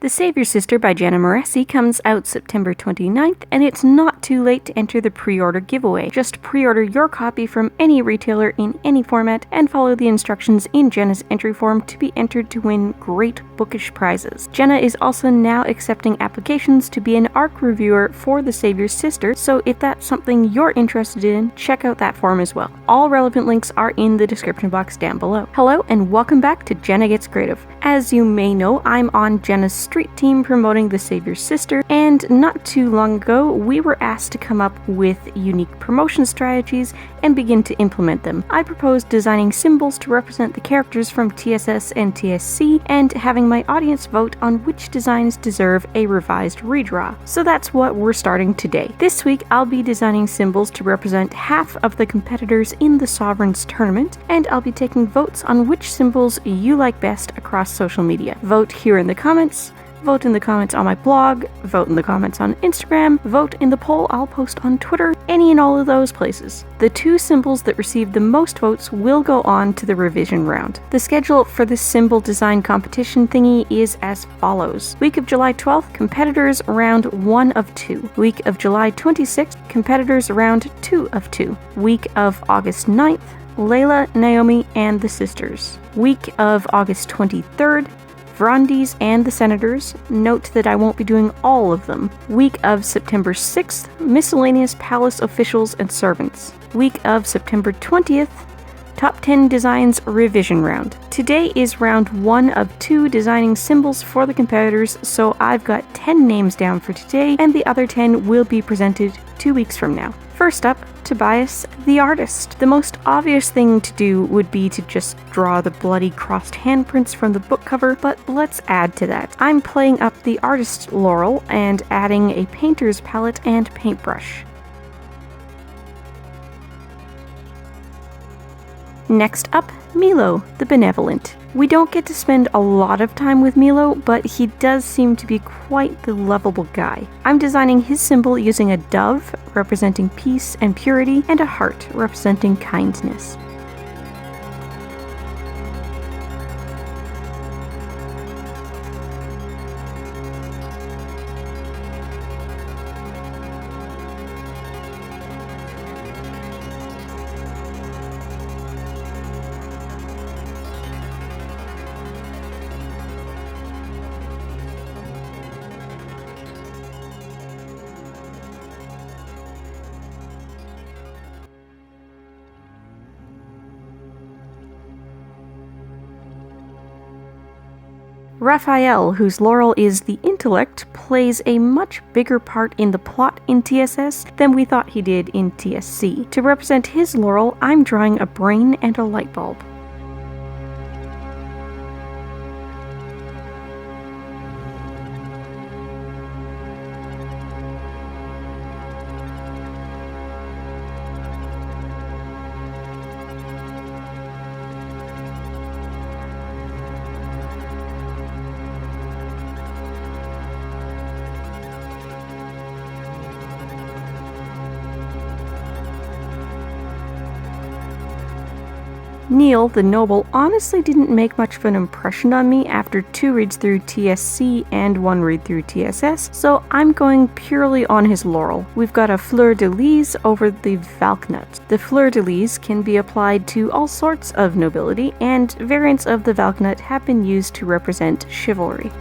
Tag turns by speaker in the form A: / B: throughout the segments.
A: The Savior Sister by Jenna Moreci comes out September 29th, and it's not too late to enter the pre-order giveaway. Just pre-order your copy from any retailer in any format and follow the instructions in Jenna's entry form to be entered to win great bookish prizes. Jenna is also now accepting applications to be an ARC reviewer for The Savior Sister, so if that's something you're interested in, check out that form as well. All relevant links are in the description box down below. Hello and welcome back to Jenna Gets Creative. As you may know, I'm on Jenna's street team promoting The Savior Sister, and not too long ago we were asked to come up with unique promotion strategies and begin to implement them. I proposed designing symbols to represent the characters from TSS and TSC and having my audience vote on which designs deserve a revised redraw. So that's what we're starting today. This week I'll be designing symbols to represent half of the competitors in the Sovereigns tournament, and I'll be taking votes on which symbols you like best across social media. Vote here in the comments, vote in the comments on my blog, vote in the comments on Instagram, vote in the poll I'll post on Twitter, any and all of those places. The two symbols that receive the most votes will go on to the revision round. The schedule for this symbol design competition thingy is as follows. Week of July 12th, competitors round 1 of 2. Week of July 26th, competitors round 2 of 2. Week of August 9th, Leila, Naomi, and the sisters. Week of August 23rd, Brontes and the Senators. Note that I won't be doing all of them. Week of September 6th, miscellaneous palace officials and servants. Week of September 20th, Top 10 Designs Revision Round. Today is round 1 of 2 designing symbols for the competitors, so I've got 10 names down for today, and the other 10 will be presented 2 weeks from now. First up, Tobias, the artist. The most obvious thing to do would be to just draw the bloody crossed handprints from the book cover, but let's add to that. I'm playing up the artist's laurel and adding a painter's palette and paintbrush. Next up, Milo, the Benevolent. We don't get to spend a lot of time with Milo, but he does seem to be quite the lovable guy. I'm designing his symbol using a dove, representing peace and purity, and a heart, representing kindness. Raphael, whose laurel is the intellect, plays a much bigger part in the plot in TSS than we thought he did in TSC. To represent his laurel, I'm drawing a brain and a light bulb. Neil, the Noble, honestly didn't make much of an impression on me after 2 reads through TSC and 1 read through TSS, so I'm going purely on his laurel. We've got a fleur-de-lis over the valknut. The fleur-de-lis can be applied to all sorts of nobility, and variants of the valknut have been used to represent chivalry.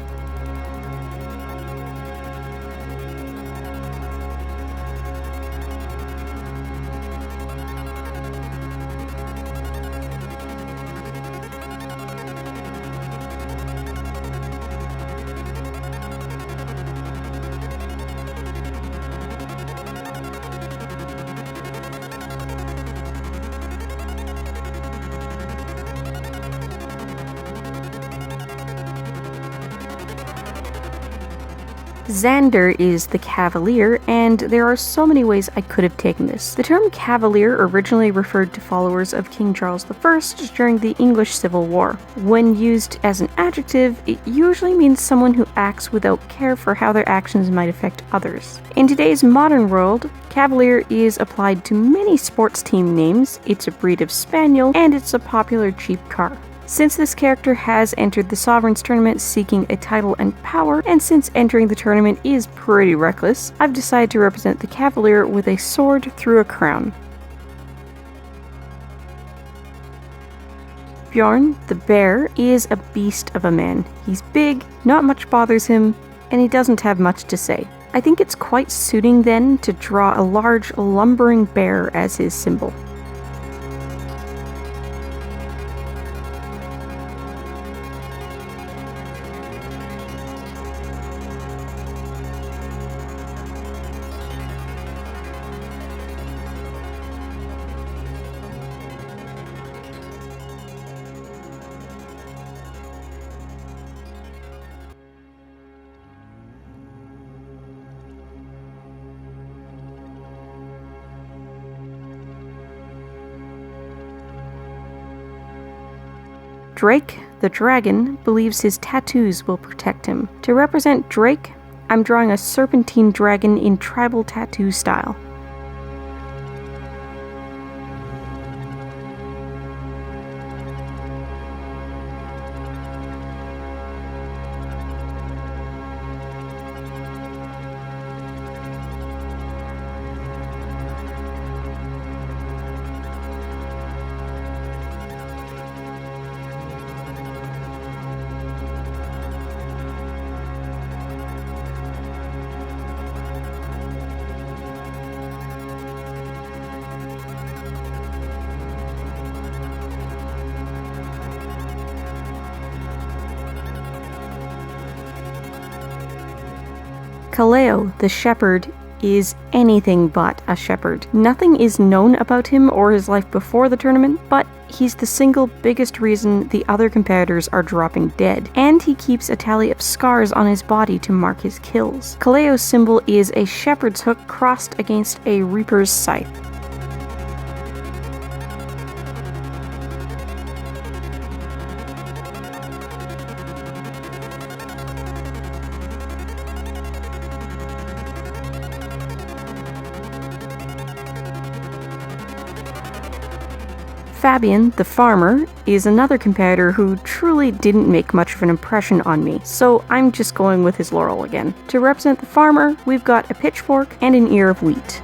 A: Xander is the Cavalier, and there are so many ways I could have taken this. The term Cavalier originally referred to followers of King Charles I during the English Civil War. When used as an adjective, it usually means someone who acts without care for how their actions might affect others. In today's modern world, Cavalier is applied to many sports team names, it's a breed of spaniel, and it's a popular cheap car. Since this character has entered the Sovereigns tournament seeking a title and power, and since entering the tournament is pretty reckless, I've decided to represent the Cavalier with a sword through a crown. Bjorn, the bear, is a beast of a man. He's big, not much bothers him, and he doesn't have much to say. I think it's quite suiting then to draw a large, lumbering bear as his symbol. Drake, the dragon, believes his tattoos will protect him. To represent Drake, I'm drawing a serpentine dragon in tribal tattoo style. Kaleo, the shepherd, is anything but a shepherd. Nothing is known about him or his life before the tournament, but he's the single biggest reason the other competitors are dropping dead, and he keeps a tally of scars on his body to mark his kills. Kaleo's symbol is a shepherd's hook crossed against a reaper's scythe. Fabian, the farmer, is another competitor who truly didn't make much of an impression on me, so I'm just going with his laurel again. To represent the farmer, we've got a pitchfork and an ear of wheat.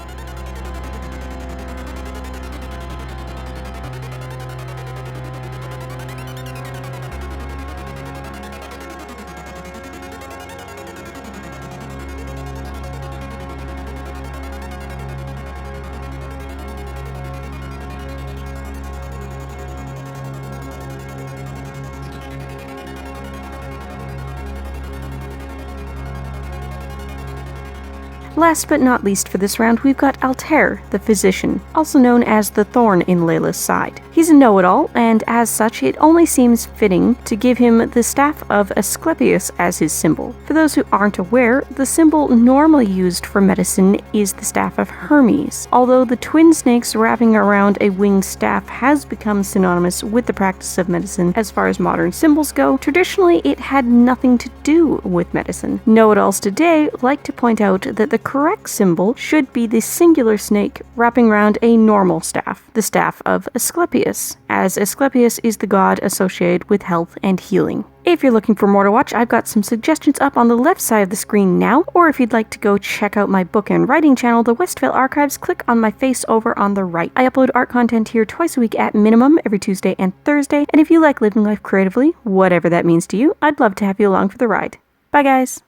A: Last but not least for this round, we've got Altair, the physician, also known as the thorn in Leila's side. He's a know-it-all, and as such, it only seems fitting to give him the staff of Asclepius as his symbol. For those who aren't aware, the symbol normally used for medicine is the staff of Hermes. Although the twin snakes wrapping around a winged staff has become synonymous with the practice of medicine as far as modern symbols go, traditionally it had nothing to do with medicine. Know-it-alls today like to point out that the correct symbol should be the singular snake wrapping around a normal staff, the staff of Asclepius, as Asclepius is the god associated with health and healing. If you're looking for more to watch, I've got some suggestions up on the left side of the screen now, or if you'd like to go check out my book and writing channel, The Westvale Archives, click on my face over on the right. I upload art content here twice a week at minimum, every Tuesday and Thursday, and if you like living life creatively, whatever that means to you, I'd love to have you along for the ride. Bye guys!